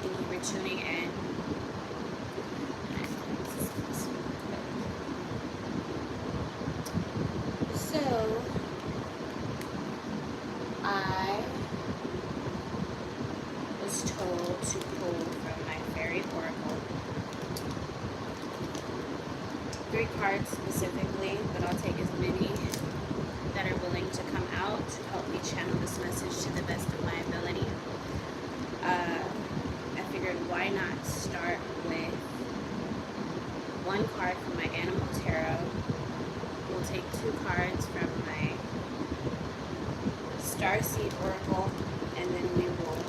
Thank you for tuning in. So, I was told to pull from my fairy oracle 3 cards specifically, but I'll take as many that are willing to come out to help me channel this message to the best of my ability. I figured why not start with 1 card from my Animal Tarot. We'll take 2 cards from my Starseed Oracle, and then we will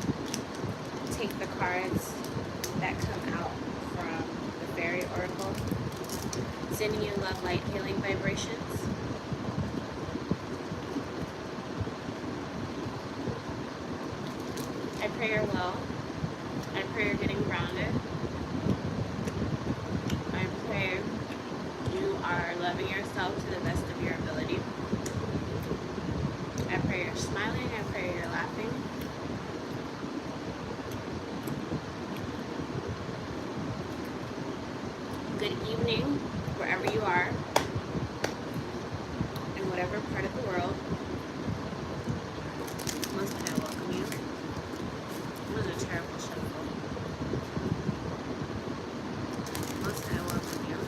take the cards that come out from the Fairy Oracle. Sending you love, light, healing vibrations. I pray you're well. I pray you're getting grounded. I pray you are loving yourself to the best of your ability. I pray you're smiling. I pray you're laughing. Good evening, wherever you are, in whatever part of the world. Most I welcome you. It was a terrible shuffle. Most I welcome you.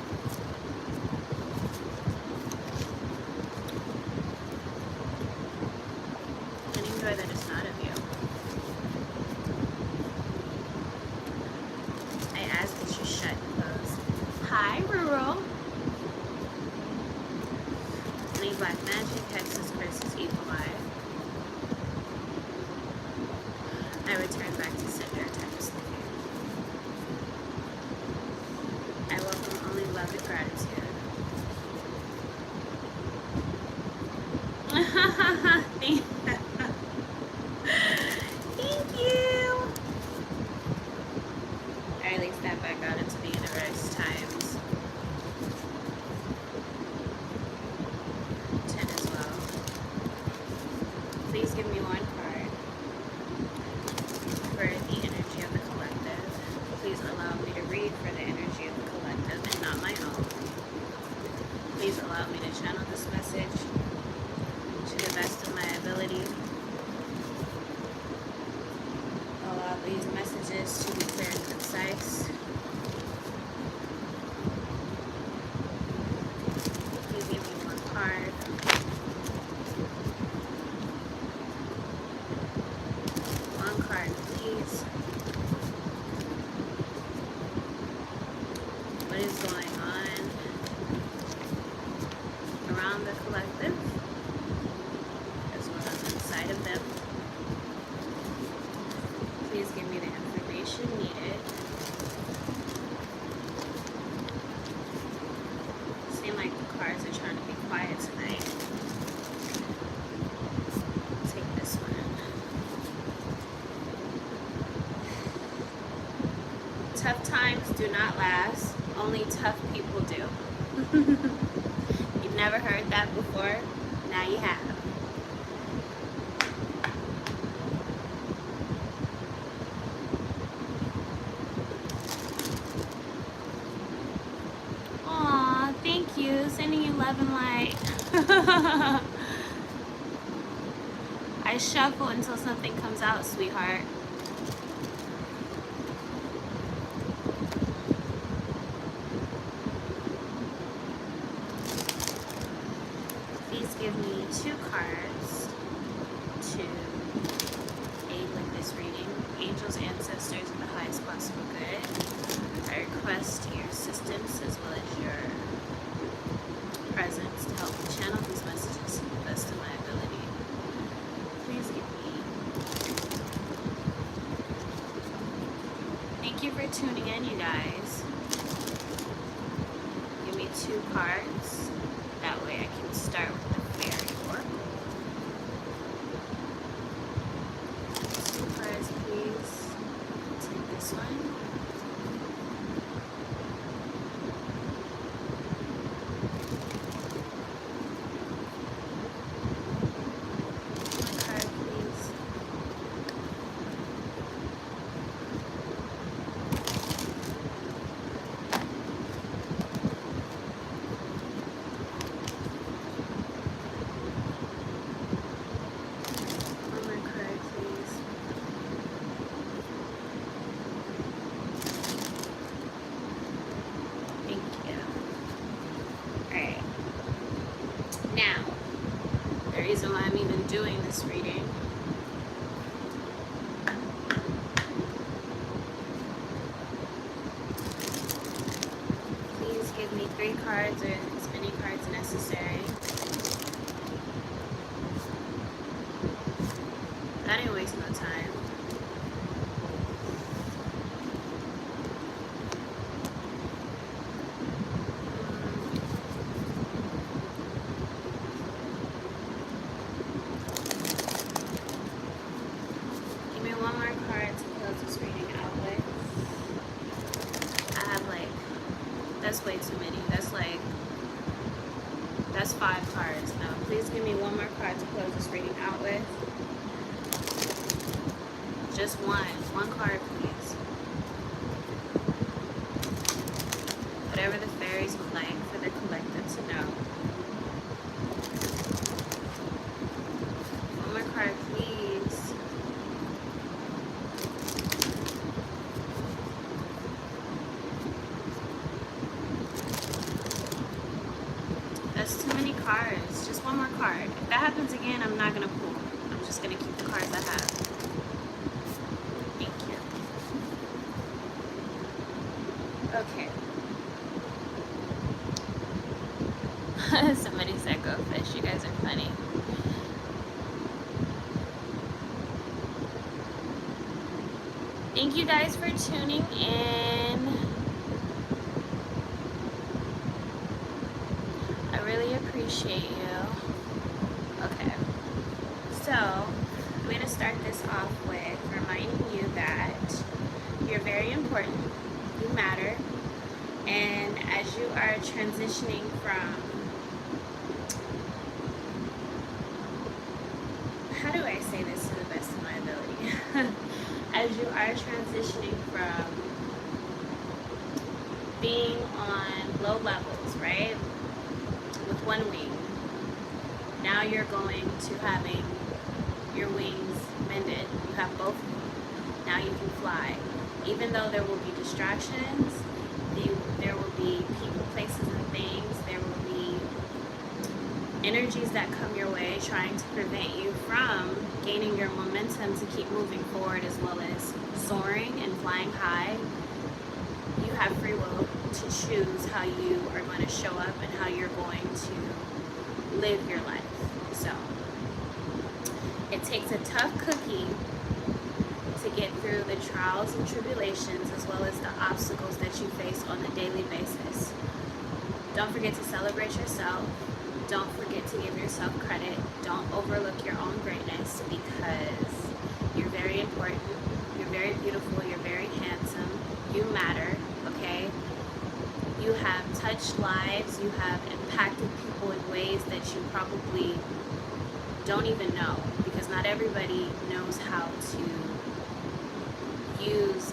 And enjoy that it's not of you. I ask that you shut and close. Hi, Rural. Any black magic, hexes, curses, evil eye. I return back to sender times 3. I welcome only love and gratitude. Thank you. I release that back out into the universe times 10 as well. Please give me 1 card for the energy of the collective. Please allow me to read for the energy of the collective and not my own. Please allow me to channel this message to the best of my ability. Allow these messages to be clear and concise. Please give me 1 card. 1 card, please. What is going on around the collective, as well as inside of them? Please give me the information needed. Seem like the cards are trying to be quiet tonight. Take this one. Tough times do not last. Only tough people do. You've never heard that before? Now you have. Aw, thank you. Sending you love and light. I shuffle until something comes out, sweetheart. Please give me 2 cards to aid with this reading. Angels, ancestors, and the highest possible good. I request your assistance as well as your presence to help me channel these messages to the best of my ability. Please give me. Thank you for tuning in, you guys. Give me 2 cards. That way I can start with the fairy oracle. 2 cards, please. Take this one. this reading. Please give me 3 cards or as many cards necessary. I didn't waste no time. Give me one more card to close this reading out with. I have that's way too many. That's 5 cards. No, please give me one more card to close this reading out with. Just one card, please. Whatever the fairies would like for the collective to know. One more card, please. That's too many cards. Just one more card. If that happens again, I'm not gonna pull. I'm just gonna keep the cards I have. Thank you. Okay. Somebody said go fish. You guys are funny. Thank you guys for tuning in. I really appreciate you. Okay. So, I'm going to start this off with reminding you that you're very important. You matter. And as you are transitioning from, how do I say this to the best of my ability? As you are transitioning from being on low levels, right? With one wing. Now you're going to having your wings mended. You have both. Now you can fly. Even though there will be distractions, there will be people, places, and things. There will be energies that come your way trying to prevent you from gaining your momentum to keep moving forward, as well as soaring and flying high. You have free will to choose how you are going to show up and how you're going to live your life. So it takes a tough cookie to get through the trials and tribulations, as well as the obstacles that you face on a daily basis. Don't forget to celebrate yourself. Don't forget to give yourself credit. Don't overlook your own greatness, because you're very important. You're very beautiful. You're very handsome. You matter, okay? You have touched lives. You have impacted people in ways that you probably don't even know, because not everybody knows how to use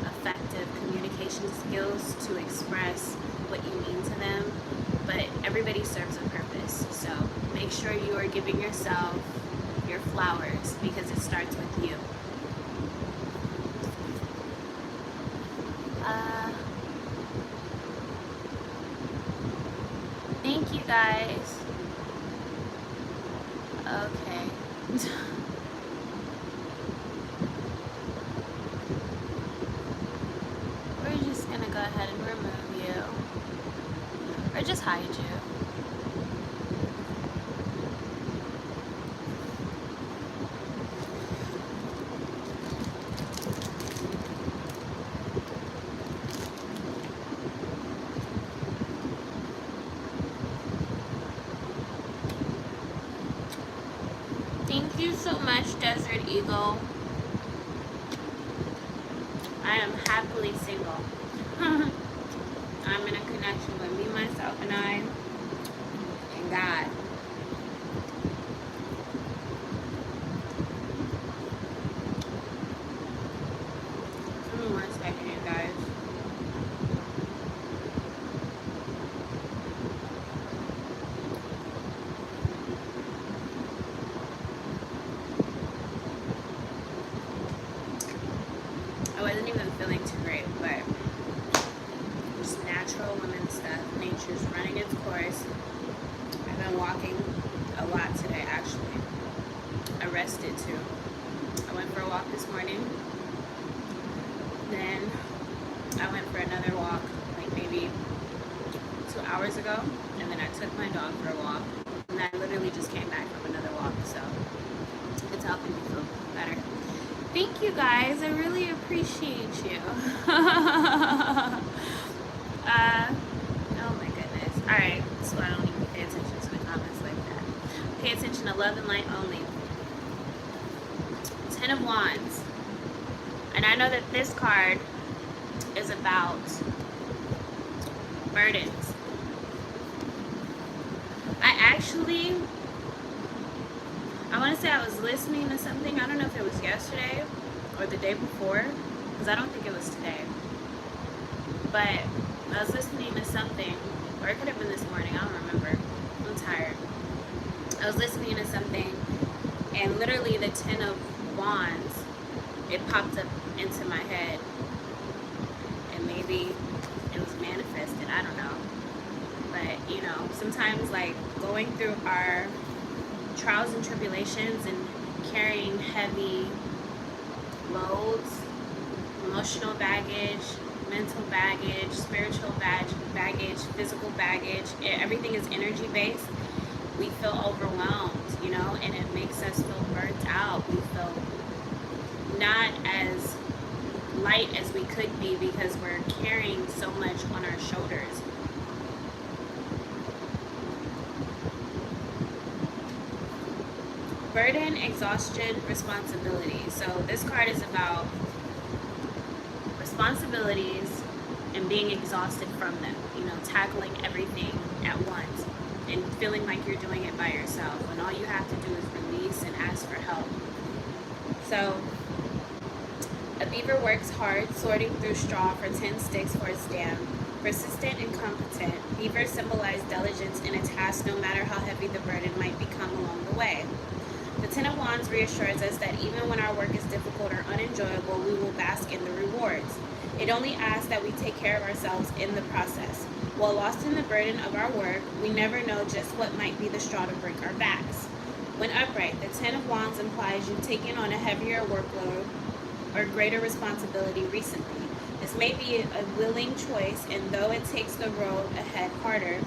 effective communication skills to express what you mean to them, but everybody serves a purpose. So make sure you are giving yourself your flowers, because it starts with you. Thank you guys. Okay. We're just gonna go ahead and remove you, or just hide you. Thank you so much, Desert Eagle. I am happily single. I'm in a connection with me, myself, and I, and God. Give me 1 second, you guys. I wasn't even feeling too great, but just natural women stuff. Nature's running its course. I've been walking a lot today, actually. too. I went for a walk this morning. Then I went for another walk like maybe 2 hours ago. And then I took my dog for a walk. And I literally just came back from another walk. So it's helping me feel better. Thank you guys. I really appreciate you. Oh my goodness. Alright, so I don't even pay attention to the comments like that. Pay attention to love and light only. 10 of Wands. And I know that this card is about burdens. I want to say I was listening to something. I don't know if it was yesterday or the day before, because I don't think it was today. But I was listening to something, or it could have been this morning. I don't remember. I'm tired. I was listening to something, and literally the 10 of Wands, it popped up into my head. And maybe it was manifested. I don't know. But, you know, sometimes like going through our trials and tribulations and carrying heavy loads, emotional baggage, mental baggage, spiritual baggage, physical baggage, everything is energy based. We feel overwhelmed, you know, and it makes us feel burnt out. We feel not as light as we could be because we're carrying so much on our shoulders. Burden, exhaustion, responsibility. So this card is about responsibilities and being exhausted from them. You know, tackling everything at once and feeling like you're doing it by yourself when all you have to do is release and ask for help. So a beaver works hard, sorting through straw for 10 sticks for its dam. Persistent and competent, beavers symbolize diligence in a task no matter how heavy the burden might become along the way. The 10 of Wands reassures us that even when our work is difficult or unenjoyable, we will bask in the rewards. It only asks that we take care of ourselves in the process. While lost in the burden of our work, we never know just what might be the straw to break our backs. When upright, the 10 of Wands implies you've taken on a heavier workload or greater responsibility recently. This may be a willing choice, and though it makes the road ahead harder,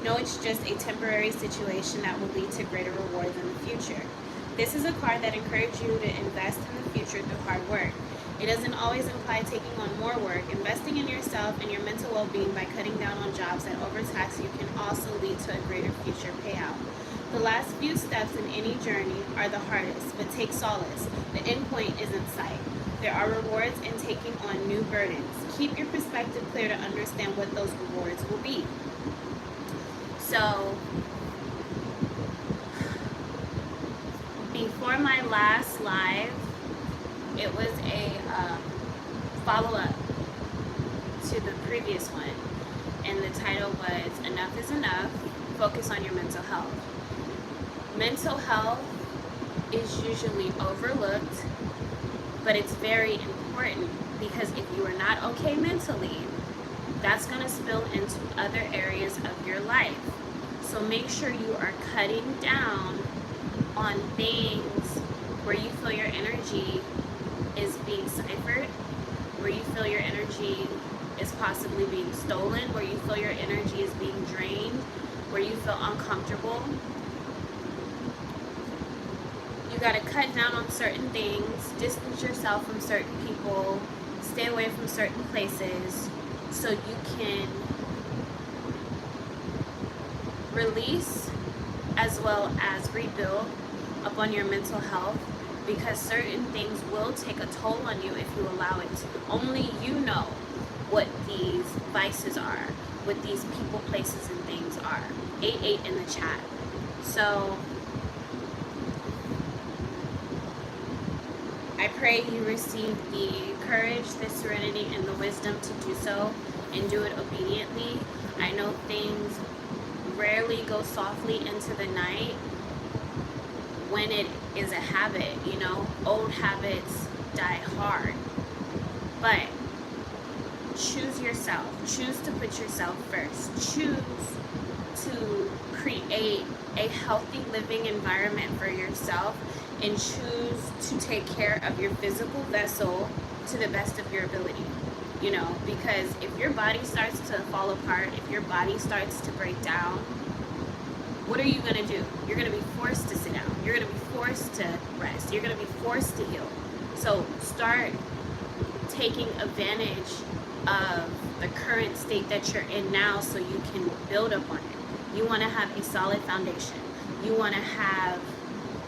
know it's just a temporary situation that will lead to greater rewards in the future. This is a card that encourages you to invest in the future through hard work. It doesn't always imply taking on more work. Investing in yourself and your mental well-being by cutting down on jobs that overtax you can also lead to a greater future payout. The last few steps in any journey are the hardest, but take solace. The end point is in sight. There are rewards in taking on new burdens. Keep your perspective clear to understand what those rewards will be. So, before my last live, it was a follow-up to the previous one, and the title was Enough is Enough, Focus on Your Mental Health. Mental health is usually overlooked, but it's very important because if you are not okay mentally, that's going to spill into other areas of your life. So make sure you are cutting down on things where you feel your energy is being ciphered, where you feel your energy is possibly being stolen, where you feel your energy is being drained, where you feel uncomfortable. You got to cut down on certain things, distance yourself from certain people, stay away from certain places, so you can release as well as rebuild upon your mental health, because certain things will take a toll on you if you allow it to. Only you know what these vices are, what these people, places, and things are. 88 in the chat. So I pray you receive the courage, the serenity, and the wisdom to do so and do it obediently. I know things rarely go softly into the night when it is a habit, you know. Old habits die hard. But choose yourself. Choose to put yourself first. Choose to create a healthy living environment for yourself and choose to take care of your physical vessel to the best of your ability. You know, because if your body starts to fall apart, if your body starts to break down, what are you going to do? You're going to be forced to sit down. You're going to be forced to rest. You're going to be forced to heal. So start taking advantage of the current state that you're in now so you can build up on it. You want to have a solid foundation. You want to have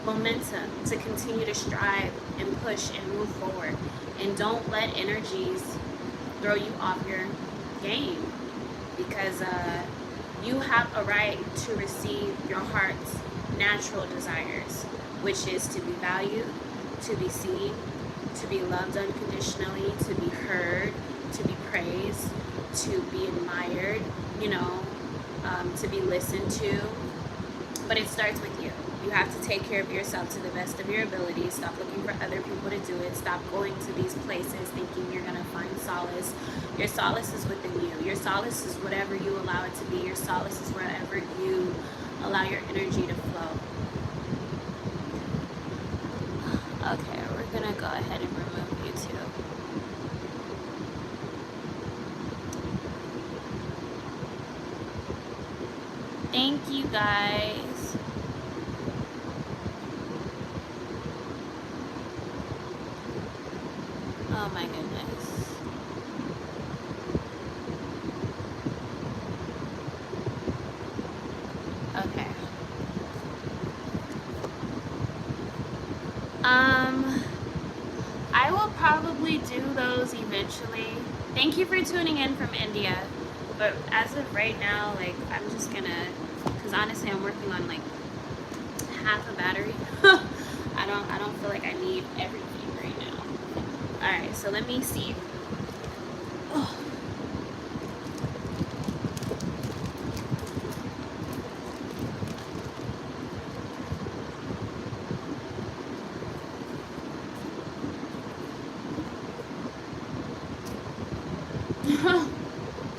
momentum to continue to strive and push and move forward. And don't let energies throw you off your game, because you have a right to receive your heart's natural desires, which is to be valued, to be seen, to be loved unconditionally, to be heard, to be praised, to be admired, you know, to be listened to. But it starts with you. You have to take care of yourself to the best of your ability. Stop looking for other people to do it. Stop going to these places thinking you're going to find solace. Your solace is within you. Your solace is whatever you allow it to be. Your solace is wherever you allow your energy to flow. Okay, we're going to go ahead and remove you too. Thank you, guys. Oh my goodness. Okay. I will probably do those eventually. Thank you for tuning in from India. But as of right now, like, I'm just gonna, because honestly I'm working on like half a battery. I don't feel like I need everything right now. Alright, so let me see. Oh.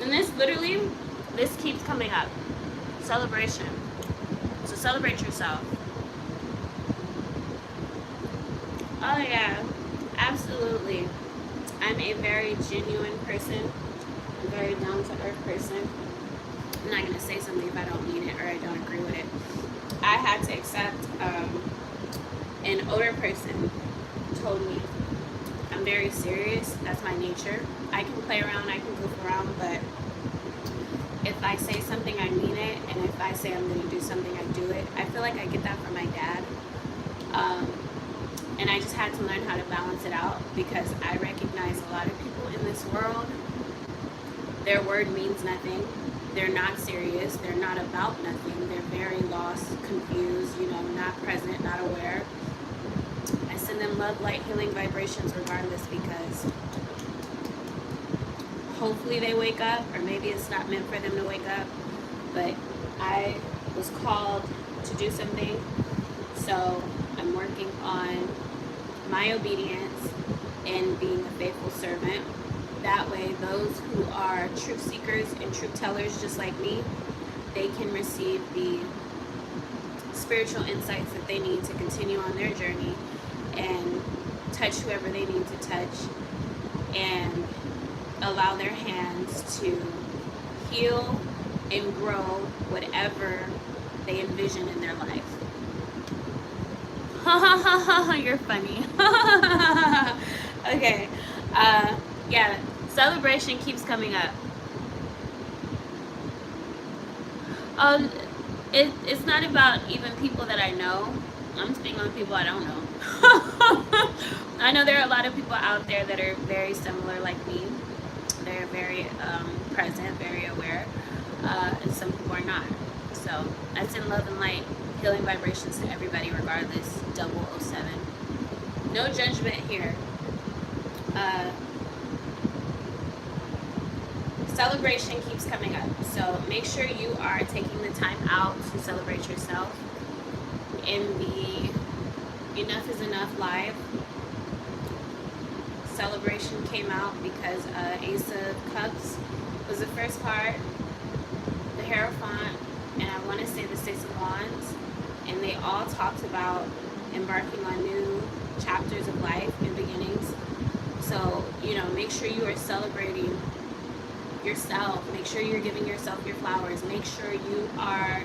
And this literally, this keeps coming up. Celebration. So celebrate yourself. Oh yeah, absolutely. I'm a very genuine person, a very down-to-earth person. I'm not gonna say something if I don't mean it or I don't agree with it. I had to accept, an older person told me, I'm very serious, that's my nature. I can play around, I can goof around, but if I say something, I mean it, and if I say I'm gonna do something, I do it. I feel like I get that from my dad. And I just had to learn how to balance it out, because I recognize a lot of people in this world, their word means nothing. They're not serious. They're not about nothing. They're very lost, confused, you know, not present, not aware. I send them love, light, healing vibrations regardless, because hopefully they wake up, or maybe it's not meant for them to wake up, but I was called to do something, so I'm working on my obedience and being a faithful servant. That way, those who are truth seekers and truth tellers just like me, they can receive the spiritual insights that they need to continue on their journey and touch whoever they need to touch, and allow their hands to heal and grow whatever they envision in their life. Ha ha ha ha, you're funny. Okay, yeah, celebration keeps coming up. It's not about even people that I know. I'm speaking on people I don't know. I know there are a lot of people out there that are very similar like me. They're very present, very aware, and some people are not. So I send love and light, healing vibrations to everybody regardless. 007. No judgment here. Celebration keeps coming up, so make sure you are taking the time out to celebrate yourself. In the Enough is Enough live, celebration came out because Ace of Cups was the first card, the Hierophant, and I want to say the Six of Wands, and they all talked about embarking on new chapters of life and beginnings. So, you know, make sure you are celebrating yourself. Make sure you're giving yourself your flowers. Make sure you are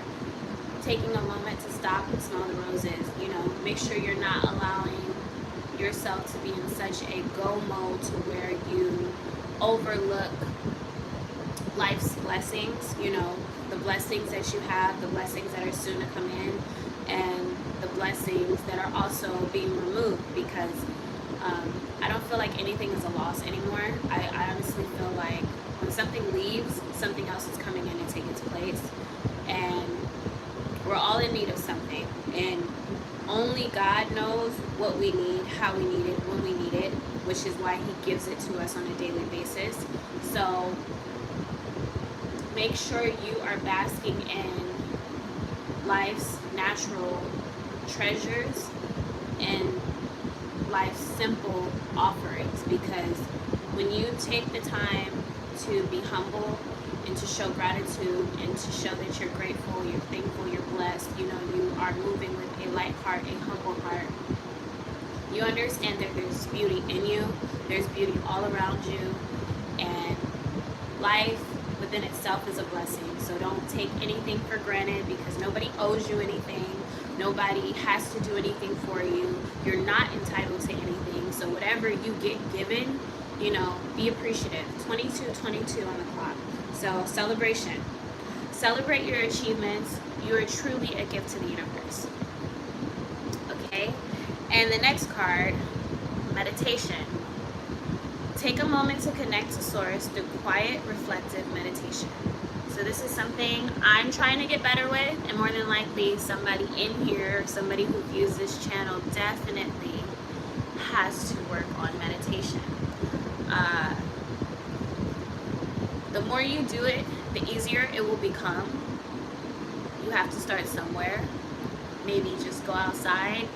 taking a moment to stop and smell the roses. You know, make sure you're not allowing yourself to be in such a go mode to where you overlook life's blessings, you know, the blessings that you have, the blessings that are soon to come in, and the blessings that are also being removed, because I don't feel like anything is a loss anymore. I honestly feel like when something leaves, something else is coming in to take its place, and we're all in need of something, and only God knows what we need, how we need it, when we need it, which is why he gives it to us on a daily basis. So make sure you are basking in life's natural treasures and life's simple offerings, because when you take the time to be humble and to show gratitude and to show that you're grateful, you're thankful, you're blessed, you know, you are moving with a light heart, a humble heart, you understand that there's beauty in you, there's beauty all around you, and life within itself is a blessing. So don't take anything for granted, because nobody owes you anything. Nobody has to do anything for you. You're not entitled to anything. So whatever you get given, you know, be appreciative. 22:22 on the clock. So celebration. Celebrate your achievements. You are truly a gift to the universe. Okay? And the next card, meditation. Take a moment to connect to Source through quiet, reflective meditation. So this is something I'm trying to get better with, and more than likely somebody in here, somebody who views this channel, definitely has to work on meditation. The more you do it, the easier it will become. You have to start somewhere. Maybe just go outside,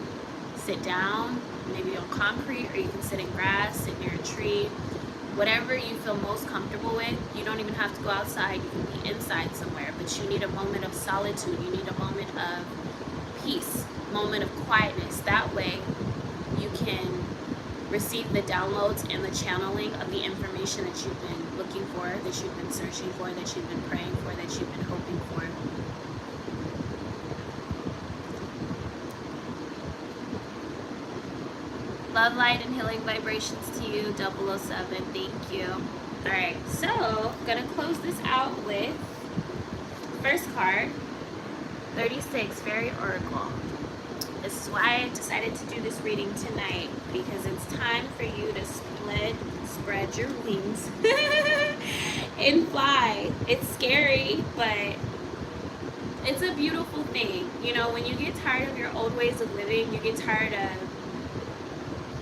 sit down, maybe on concrete, or you can sit in grass, sit near a tree, whatever you feel most comfortable with. You don't even have to go outside, you can be inside somewhere, but you need a moment of solitude, you need a moment of peace, moment of quietness. That way you can receive the downloads and the channeling of the information that you've been looking for, that you've been searching for, that you've been praying for, that you've been hoping for. Love, light, and healing vibrations to you, 007. Thank you. Alright, so I'm going to close this out with first card, 36, Fairy Oracle. This is why I decided to do this reading tonight, because it's time for you to spread your wings and fly. It's scary, but it's a beautiful thing. You know, when you get tired of your old ways of living, you get tired of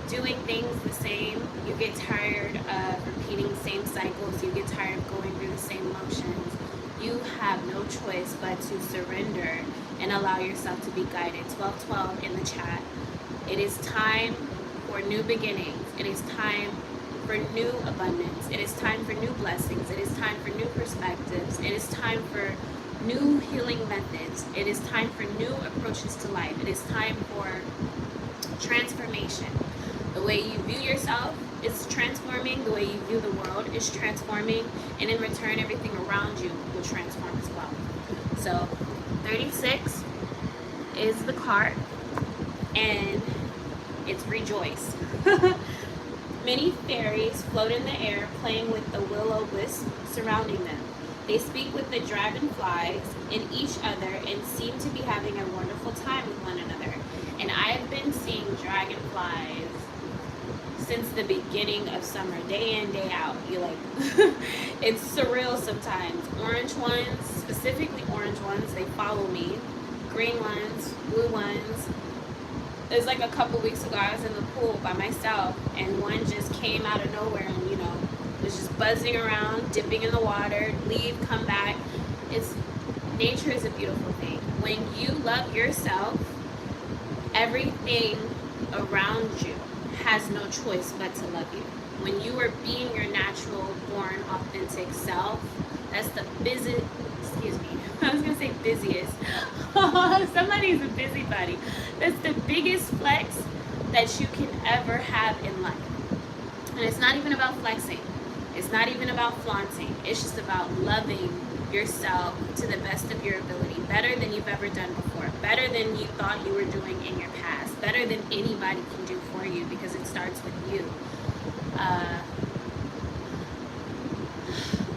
doing things the same, you get tired of repeating the same cycles, you get tired of going through the same motions, you have no choice but to surrender and allow yourself to be guided. 1212 in the chat. It is time for new beginnings. It is time for new abundance. It is time for new blessings. It is time for new perspectives. It is time for new healing methods. It is time for new approaches to life. It is time for transformation. The way you view yourself is transforming. The way you view the world is transforming. And in return, everything around you will transform as well. So 36 is the card, and it's rejoice. Many fairies float in the air, playing with the will-o-wisp surrounding them. They speak with the dragonflies in each other and seem to be having a wonderful time with one another. And I have been seeing dragonflies since the beginning of summer, day in, day out. You like, it's surreal sometimes. Orange ones, specifically orange ones, they follow me. Green ones, blue ones. There's like a couple weeks ago, I was in the pool by myself, and one just came out of nowhere and, you know, was just buzzing around, dipping in the water, leave, come back. Nature is a beautiful thing. When you love yourself, everything around you has no choice but to love you. When you are being your natural, born, authentic self, that's the I was gonna say busiest. Somebody's a busybody. That's the biggest flex that you can ever have in life. And it's not even about flexing. It's not even about flaunting. It's just about loving yourself to the best of your ability, better than you've ever done before, better than you thought you were doing in your past, better than anybody can do for you, because it starts with you.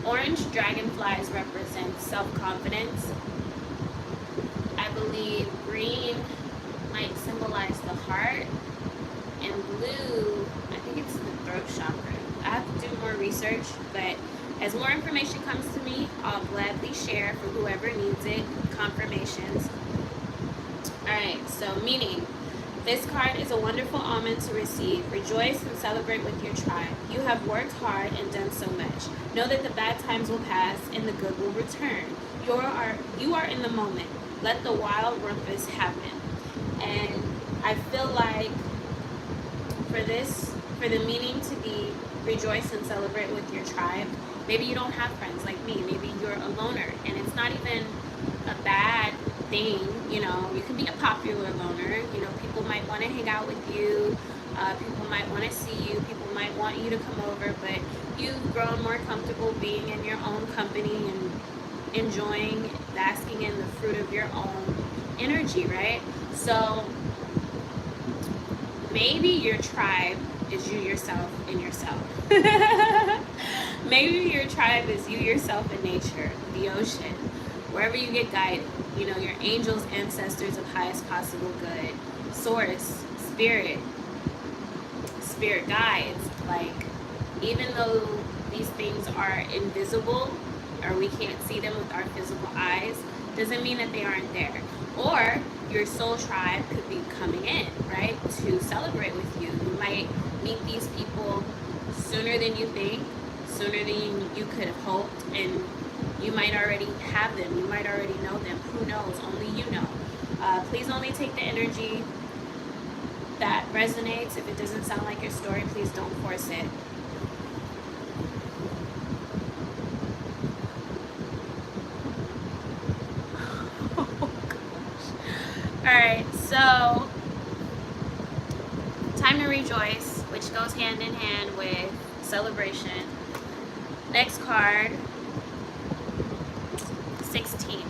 Orange dragonflies represent self-confidence. I believe green might symbolize the heart, and blue, I think it's the throat chakra. I have to do more research, but as more information comes to me, I'll gladly share for whoever needs it, confirmations. Alright, so meaning, this card is a wonderful omen to receive. Rejoice and celebrate with your tribe. You have worked hard and done so much. Know that the bad times will pass and the good will return. You are in the moment. Let the wild rumpus happen. And I feel like for the meaning to be rejoice and celebrate with your tribe, maybe you don't have friends like me. Maybe you're a loner, and it's not even a bad thing. You know, you can be a popular loner. You know, people might want to hang out with you. People might want to see you. People might want you to come over, but you've grown more comfortable being in your own company and enjoying, basking in the fruit of your own energy, right? So maybe your tribe is you yourself and yourself. Maybe your tribe is you yourself in nature, the ocean, wherever you get guided. You know, your angels, ancestors of highest possible good, source, spirit guides. Like, even though these things are invisible, or we can't see them with our physical eyes, doesn't mean that they aren't there. Or your soul tribe could be coming in, right, to celebrate with you. You might meet these people sooner than you think, sooner than you could have hoped, and you might already have them. You might already know them. Who knows? Only you know. Please only take the energy that resonates. If it doesn't sound like your story, please don't force it. Alright, so time to rejoice, which goes hand in hand with celebration. Next card, 16.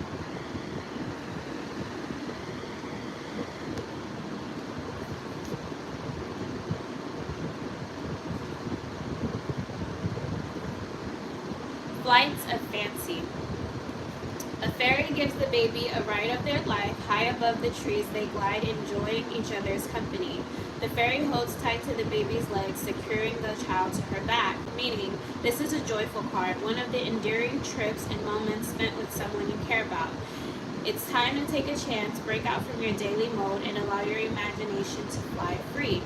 Flights of fancy. A fairy gives the baby a ride of their life. High above the trees they glide, enjoying each other's company. The fairy holds tight to the baby's legs, securing the child to her back, meaning this is a joyful card, one of the endearing trips and moments spent with someone you care about. It's time to take a chance, break out from your daily mode, and allow your imagination to fly free.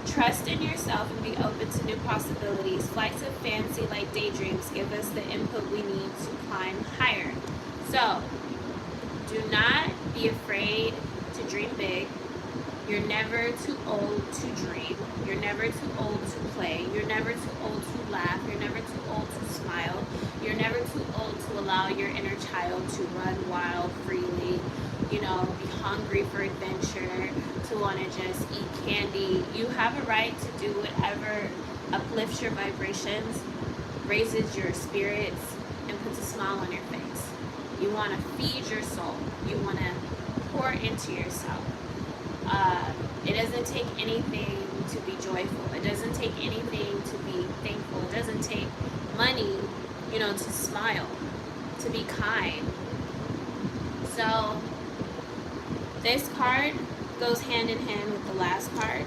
Trust in yourself and be open to new possibilities. Flights of fancy, like daydreams, give us the input we need to climb higher. So, do not be afraid to dream big. You're never too old to dream. You're never too old to play. You're never too old to laugh. You're never too old to smile. You're never too old to allow your inner child to run wild freely. You know, be hungry for adventure, to want to just eat candy. You have a right to do whatever uplifts your vibrations, raises your spirits, and puts a smile on your face. You want to feed your soul. You want to pour into yourself. It doesn't take anything to be joyful. It doesn't take anything to be thankful. It doesn't take money, you know, to smile, to be kind. So this card goes hand in hand with the last card.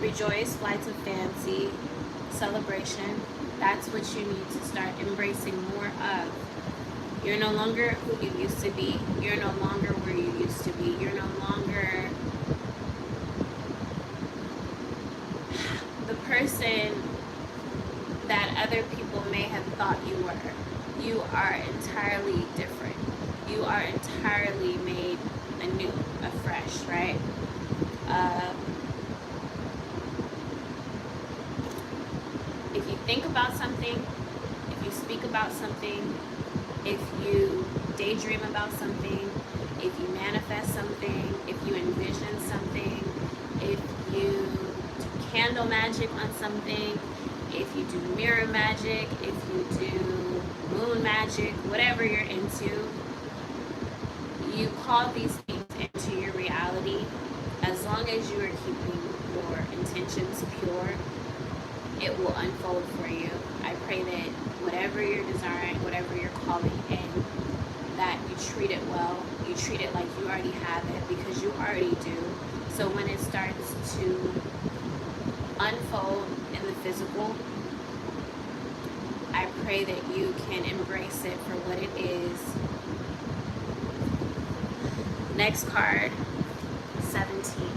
Rejoice, flights of fancy, celebration. That's what you need to start embracing more of. You're no longer who you used to be. You're no longer where you used to be. You're no longer the person that other people may have thought you were. You are entirely different. You are entirely made anew, afresh, right? If you think about something, if you speak about something, if you daydream about something, if you manifest something, if you envision something, if you do candle magic on something, if you do mirror magic, if you do moon magic, whatever you're into, you call these things into your reality. As long as you are keeping your intentions pure, it will unfold for you. I pray that whatever you're desiring, whatever you're calling in, that you treat it well. You treat it like you already have it, because you already do. So when it starts to unfold in the physical, I pray that you can embrace it for what it is. Next card, 17.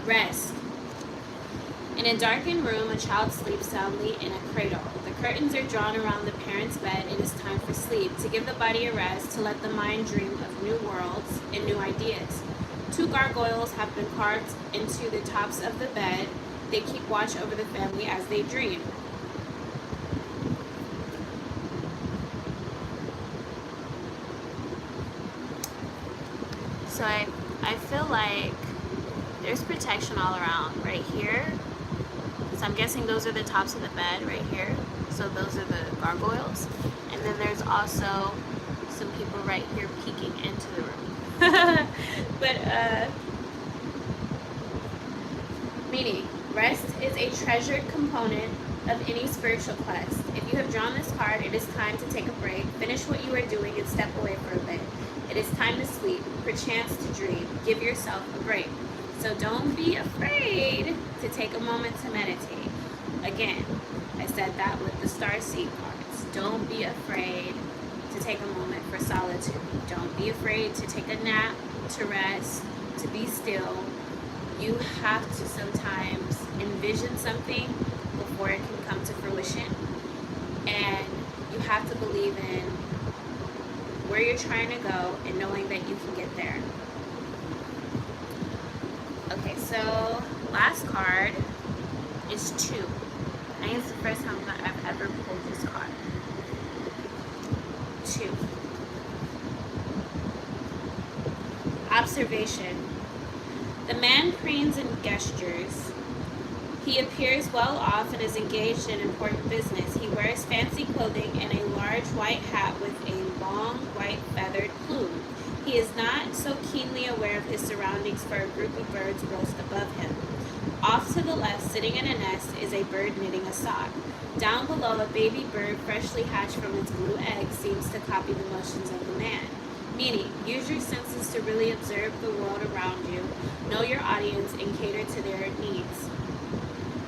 Rest. In a darkened room, a child sleeps soundly in a cradle. The curtains are drawn around the parent's bed. It is time for sleep, to give the body a rest, to let the mind dream of new worlds and new ideas. 2 gargoyles have been carved into the tops of the bed. They keep watch over the family as they dream. So I feel like there's protection all around right here. So I'm guessing those are the tops of the bed right here. So those are the gargoyles. And then there's also some people right here peeking into the room. But, meaning, rest is a treasured component of any spiritual quest. If you have drawn this card, it is time to take a break, finish what you are doing, and step away for a bit. It is time to sleep, perchance to dream. Give yourself a break. So don't be afraid to take a moment to meditate. Again, I said that with the Starseed cards. Don't be afraid to take a moment for solitude. Don't be afraid to take a nap, to rest, to be still. You have to sometimes envision something before it can come to fruition. And you have to believe in where you're trying to go and knowing that you can get there. Okay, so last card is 2. I think it's the first time that I've ever pulled this card. 2. Observation. The man cranes and gestures. He appears well off and is engaged in important business. He wears fancy clothing and a large white hat with a long white feathered plume. He is not so keenly aware of his surroundings, for a group of birds roost above him. Off to the left, sitting in a nest, is a bird knitting a sock. Down below, a baby bird freshly hatched from its blue egg seems to copy the motions of the man. Meaning, use your senses to really observe the world around you, know your audience, and cater to their needs.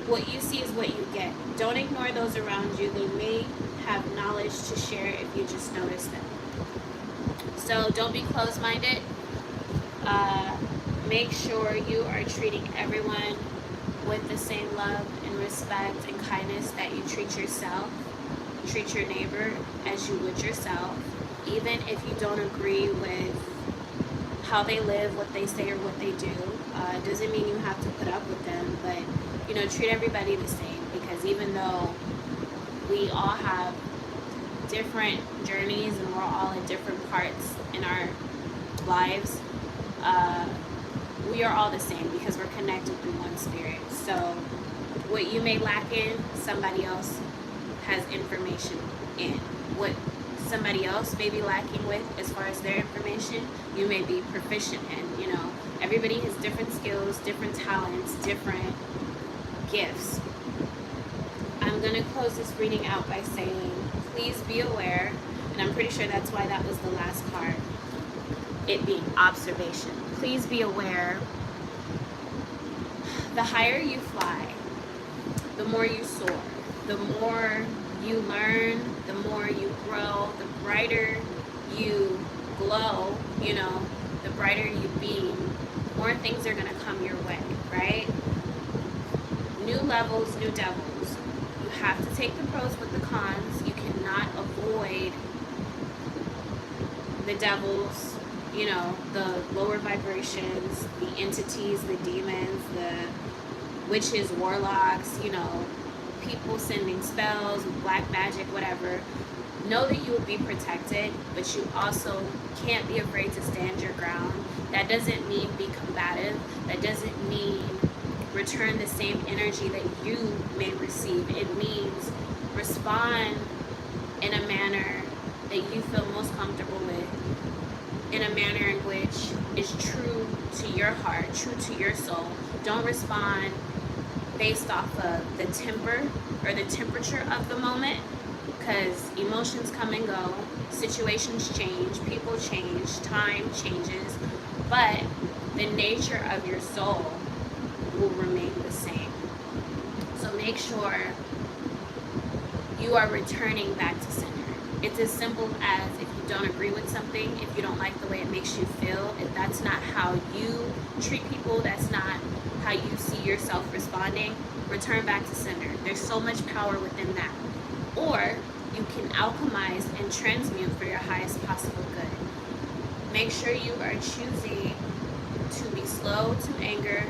What you see is what you get. Don't ignore those around you. They may have knowledge to share if you just notice them. So don't be closed-minded. Make sure you are treating everyone with the same love and respect and kindness that you treat yourself. Treat your neighbor as you would yourself. Even if you don't agree with how they live, what they say, or what they do, doesn't mean you have to put up with them, but treat everybody the same, because even though we all have different journeys and we're all in different parts in our lives, we are all the same because we're connected through one spirit. So what you may lack in, somebody else has information in. What somebody else may be lacking with as far as their information, you may be proficient in. Everybody has different skills, different talents, different gifts. I'm going to close this reading out by saying, please be aware, and I'm pretty sure that's why that was the last card, it being observation. Please be aware. The higher you fly, the more you soar, the more you learn, the more you grow, the brighter you glow, the brighter you beam, more things are going to come your way, right? New levels, new devils. You have to take the pros with the cons. You cannot avoid the devils, the lower vibrations, the entities, the demons, the witches, warlocks, people sending spells, black magic, whatever. Know that you will be protected, but you also can't be afraid to stand your ground. That doesn't mean be combative. That doesn't mean return the same energy that you may receive. It means respond in a manner that you feel most comfortable with, in a manner in which is true to your heart, true to your soul. Don't respond based off of the temper or the temperature of the moment, because emotions come and go, situations change, people change, time changes, but the nature of your soul will remain the same. So make sure you are returning back to center. It's as simple as, if you don't agree with something, if you don't like the way it makes you feel, if that's not how you treat people, that's not how you see yourself responding, return back to center. There's so much power within that. Or you can alchemize and transmute for your highest possible good. Make sure you are choosing to be slow to anger,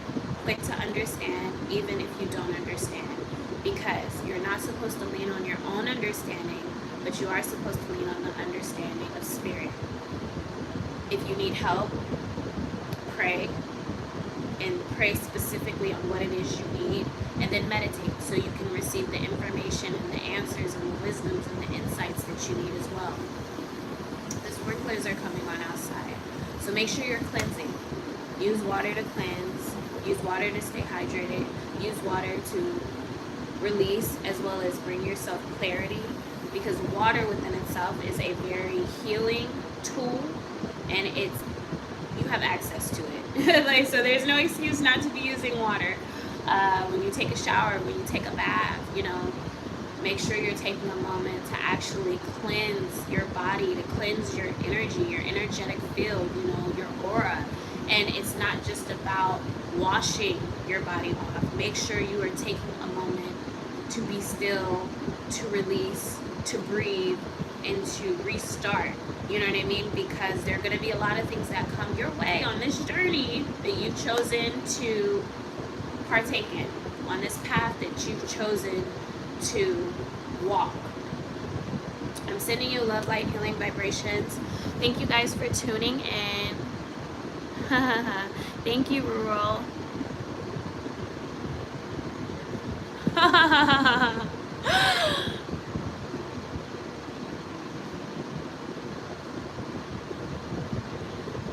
quick to understand, even if you don't understand. Because you're not supposed to lean on your own understanding, but you are supposed to lean on the understanding of spirit. If you need help, pray, and pray specifically on what it is you need, and then meditate so you can receive the information and the answers and the wisdoms and the insights that you need as well. The sprinklers are coming on outside, so make sure you're cleansing. Use water to cleanse, use water to stay hydrated, use water to release as well as bring yourself clarity, because water within itself is a very healing tool, and you have access to it. Like, so there's no excuse not to be using water. When you take a shower, when you take a bath, make sure you're taking a moment to actually cleanse your body, to cleanse your energy, your energetic field, your aura. And it's not just about washing your body off. Make sure you are taking a moment to be still, to release, to breathe, and to restart. You know what I mean? Because there are going to be a lot of things that come your way on this journey that you've chosen to partake in, on this path that you've chosen to walk. I'm sending you love, light, healing vibrations. Thank you guys for tuning in. Thank you, Rural.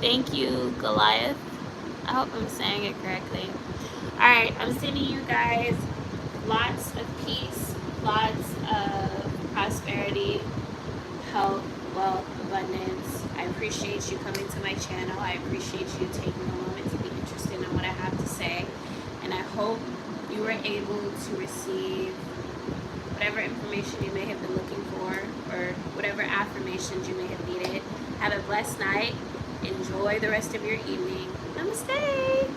Thank you, Goliath. I hope I'm saying it correctly. Alright, I'm sending you guys lots of peace, lots of prosperity, health, wealth, abundance. I appreciate you coming to my channel. I appreciate you taking a moment to be interested in what I have to say. And I hope you were able to receive whatever information you may have been looking for, or whatever affirmations you may have needed. Have a blessed night. Enjoy the rest of your evening. Namaste.